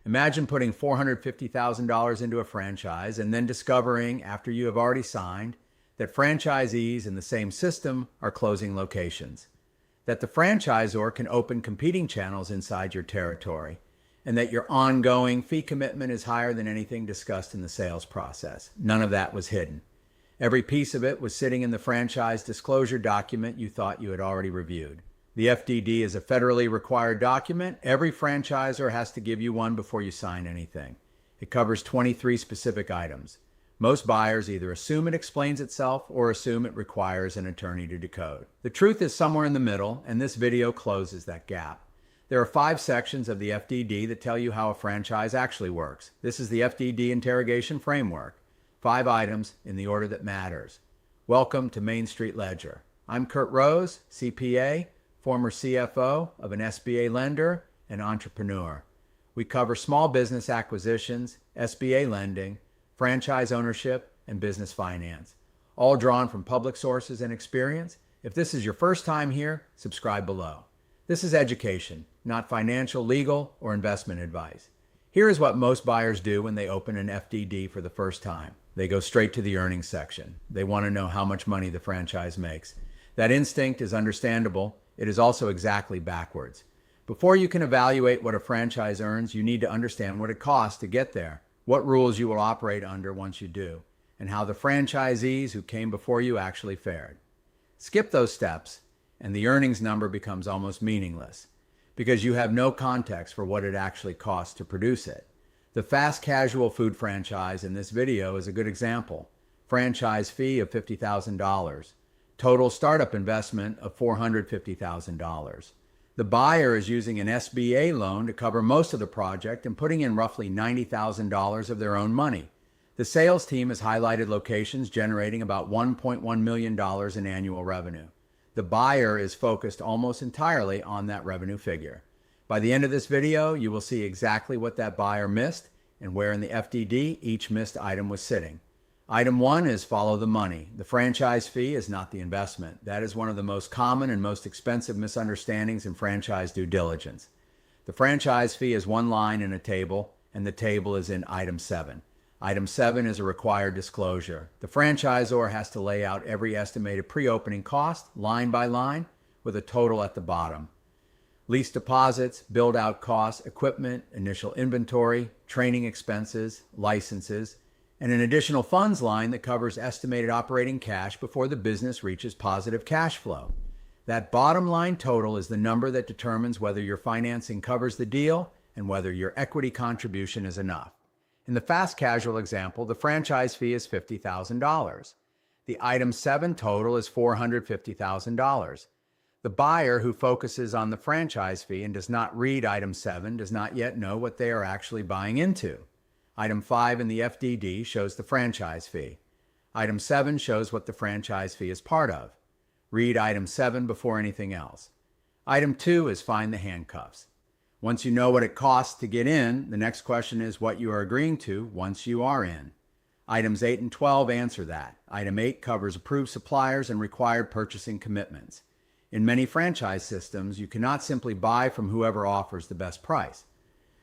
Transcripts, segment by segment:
Imagine putting $450,000 into a franchise and then discovering, after you have already signed, that franchisees in the same system are closing locations, that the franchisor can open competing channels inside your territory, and that your ongoing fee commitment is higher than anything discussed in the sales process. None of that was hidden. Every piece of it was sitting in the franchise disclosure document you thought you had already reviewed. The FDD is a federally required document. Every franchisor has to give you one before you sign anything. It covers 23 specific items. Most buyers either assume it explains itself or assume it requires an attorney to decode. The truth is somewhere in the middle, and this video closes that gap. There are 5 sections of the FDD that tell you how a franchise actually works. This is the FDD interrogation framework. 5 items in the order that matters. Welcome to Main Street Ledger. I'm Kurt Rose, CPA, former CFO of an SBA lender and entrepreneur. We cover small business acquisitions, SBA lending, franchise ownership, and business finance, all drawn from public sources and experience. If this is your first time here, subscribe below. This is education, not financial, legal, or investment advice. Here is what most buyers do when they open an FDD for the first time. They go straight to the earnings section. They want to know how much money the franchise makes. That instinct is understandable. It is also exactly backwards. Before you can evaluate what a franchise earns, you need to understand what it costs to get there, what rules you will operate under once you do, and how the franchisees who came before you actually fared. Skip those steps, and the earnings number becomes almost meaningless, because you have no context for what it actually costs to produce it. The fast casual food franchise in this video is a good example. Franchise fee of $50,000. Total startup investment of $450,000. The buyer is using an SBA loan to cover most of the project and putting in roughly $90,000 of their own money. The sales team has highlighted locations generating about $1.1 million in annual revenue. The buyer is focused almost entirely on that revenue figure. By the end of this video, you will see exactly what that buyer missed and where in the FDD each missed item was sitting. Item 1 is follow the money. The franchise fee is not the investment. That is one of the most common and most expensive misunderstandings in franchise due diligence. The franchise fee is one line in a table, and the table is in Item 7. Item 7 is a required disclosure. The franchisor has to lay out every estimated pre-opening cost, line by line, with a total at the bottom. Lease deposits, build-out costs, equipment, initial inventory, training expenses, licenses, and an additional funds line that covers estimated operating cash before the business reaches positive cash flow. That bottom line total is the number that determines whether your financing covers the deal and whether your equity contribution is enough. In the fast casual example, the franchise fee is $50,000. The item 7 total is $450,000. The buyer who focuses on the franchise fee and does not read item 7 does not yet know what they are actually buying into. Item 5 in the FDD shows the franchise fee. Item 7 shows what the franchise fee is part of. Read item 7 before anything else. Item 2 is find the handcuffs. Once you know what it costs to get in, the next question is what you are agreeing to once you are in. Items 8 and 12 answer that. Item 8 covers approved suppliers and required purchasing commitments. In many franchise systems, you cannot simply buy from whoever offers the best price.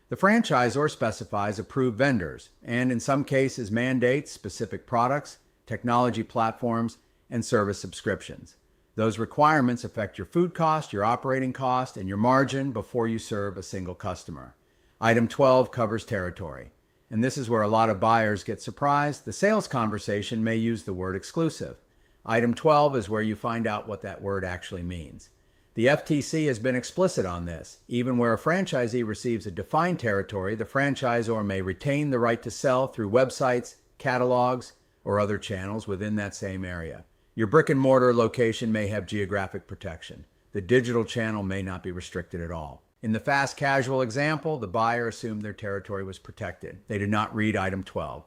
The franchisor specifies approved vendors and, in some cases, mandates specific products, technology platforms, and service subscriptions. Those requirements affect your food cost, your operating cost, and your margin before you serve a single customer. Item 12 covers territory, and this is where a lot of buyers get surprised. The sales conversation may use the word exclusive. Item 12 is where you find out what that word actually means. The FTC has been explicit on this. Even where a franchisee receives a defined territory, the franchisor may retain the right to sell through websites, catalogs, or other channels within that same area. Your brick-and-mortar location may have geographic protection. The digital channel may not be restricted at all. In the fast casual example, the buyer assumed their territory was protected. They did not read item 12.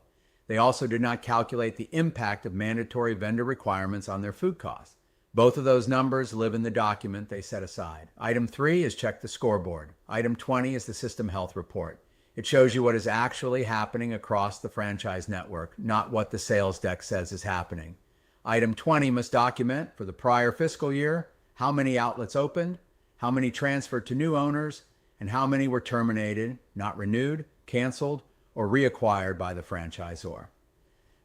They also did not calculate the impact of mandatory vendor requirements on their food costs. Both of those numbers live in the document they set aside. Item 3 is check the scoreboard. Item 20 is the system health report. It shows you what is actually happening across the franchise network, not what the sales deck says is happening. Item 20 must document, for the prior fiscal year, how many outlets opened, how many transferred to new owners, and how many were terminated, not renewed, canceled, or reacquired by the franchisor.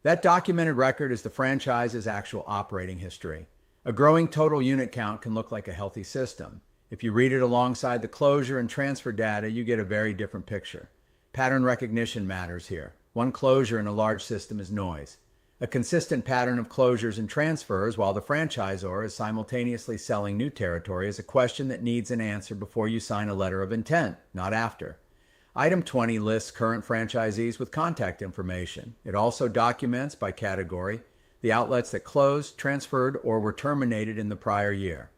That documented record is the franchise's actual operating history. A growing total unit count can look like a healthy system. If you read it alongside the closure and transfer data, you get a very different picture. Pattern recognition matters here. One closure in a large system is noise. A consistent pattern of closures and transfers while the franchisor is simultaneously selling new territory is a question that needs an answer before you sign a letter of intent, not after. Item 20 lists current franchisees with contact information. It also documents, by category, the outlets that closed, transferred, or were terminated in the prior year.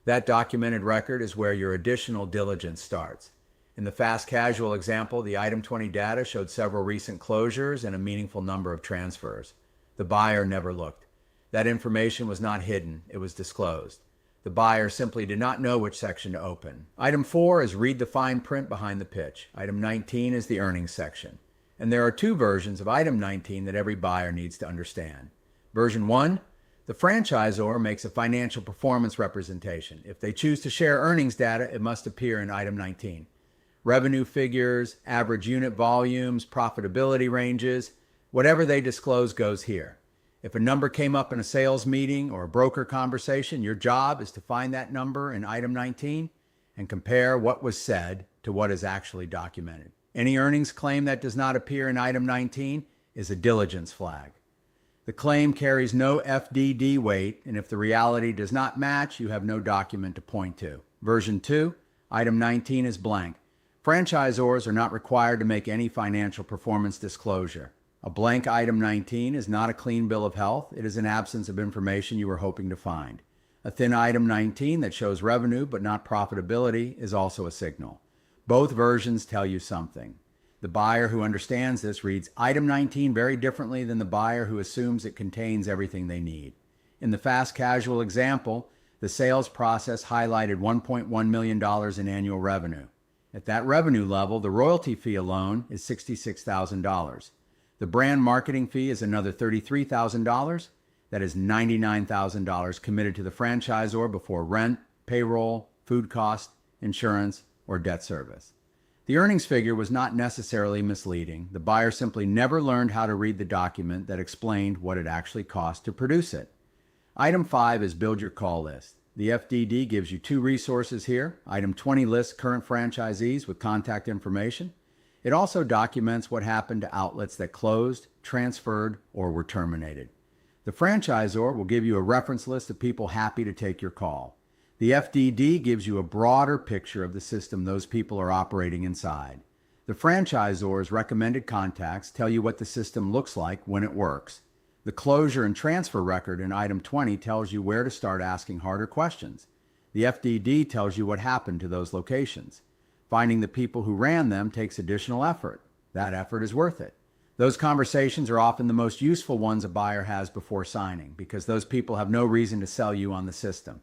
That documented record is where your additional diligence starts. In the fast casual example, the Item 20 data showed several recent closures and a meaningful number of transfers. The buyer never looked. That information was not hidden, it was disclosed. The buyer simply did not know which section to open. Item 4 is read the fine print behind the pitch. Item 19 is the earnings section. And there are two versions of Item 19 that every buyer needs to understand. Version 1, the franchisor makes a financial performance representation. If they choose to share earnings data, it must appear in Item 19. Revenue figures, average unit volumes, profitability ranges, whatever they disclose goes here. If a number came up in a sales meeting or a broker conversation, your job is to find that number in Item 19 and compare what was said to what is actually documented. Any earnings claim that does not appear in Item 19 is a diligence flag. The claim carries no FDD weight, and if the reality does not match, you have no document to point to. Version 2, Item 19 is blank. Franchisors are not required to make any financial performance disclosure. A blank Item 19 is not a clean bill of health. It is an absence of information you were hoping to find. A thin Item 19 that shows revenue but not profitability is also a signal. Both versions tell you something. The buyer who understands this reads Item 19 very differently than the buyer who assumes it contains everything they need. In the fast casual example, the sales process highlighted $1.1 million in annual revenue. At that revenue level, the royalty fee alone is $66,000. The brand marketing fee is another $33,000. That is $99,000 committed to the franchisor before rent, payroll, food cost, insurance, or debt service. The earnings figure was not necessarily misleading. The buyer simply never learned how to read the document that explained what it actually cost to produce it. Item 5 is build your call list. The FDD gives you two resources here. Item 20 lists current franchisees with contact information. It also documents what happened to outlets that closed, transferred, or were terminated. The franchisor will give you a reference list of people happy to take your call. The FDD gives you a broader picture of the system those people are operating inside. The franchisor's recommended contacts tell you what the system looks like when it works. The closure and transfer record in Item 20 tells you where to start asking harder questions. The FDD tells you what happened to those locations. Finding the people who ran them takes additional effort. That effort is worth it. Those conversations are often the most useful ones a buyer has before signing because those people have no reason to sell you on the system.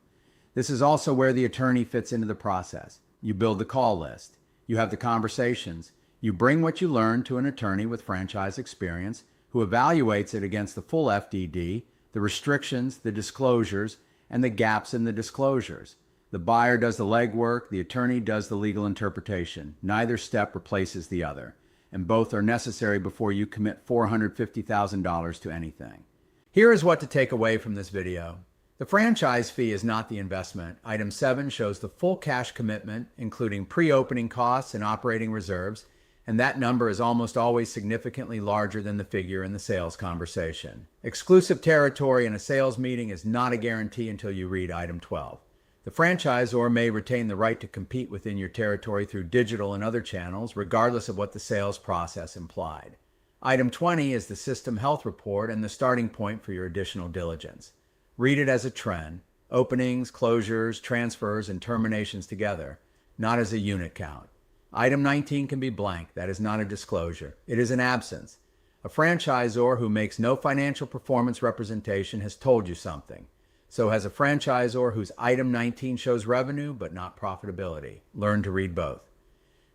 This is also where the attorney fits into the process. You build the call list. You have the conversations. You bring what you learn to an attorney with franchise experience who evaluates it against the full FDD, the restrictions, the disclosures, and the gaps in the disclosures. The buyer does the legwork, the attorney does the legal interpretation. Neither step replaces the other, and both are necessary before you commit $450,000 to anything. Here is what to take away from this video. The franchise fee is not the investment. Item 7 shows the full cash commitment, including pre-opening costs and operating reserves, and that number is almost always significantly larger than the figure in the sales conversation. Exclusive territory in a sales meeting is not a guarantee until you read Item 12. The franchisor may retain the right to compete within your territory through digital and other channels, regardless of what the sales process implied. Item 20 is the system health report and the starting point for your additional diligence. Read it as a trend, openings, closures, transfers, and terminations together, not as a unit count. Item 19 can be blank. That is not a disclosure. It is an absence. A franchisor who makes no financial performance representation has told you something. So has a franchisor whose Item 19 shows revenue but not profitability. Learn to read both.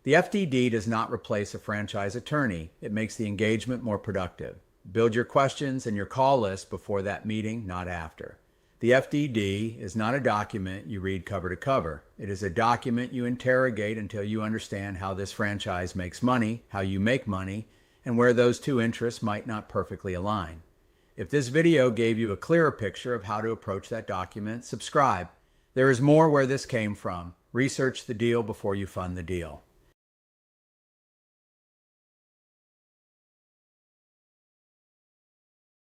The FDD does not replace a franchise attorney. It makes the engagement more productive. Build your questions and your call list before that meeting, not after. The FDD is not a document you read cover to cover. It is a document you interrogate until you understand how this franchise makes money, how you make money, and where those two interests might not perfectly align. If this video gave you a clearer picture of how to approach that document, subscribe. There is more where this came from. Research the deal before you fund the deal.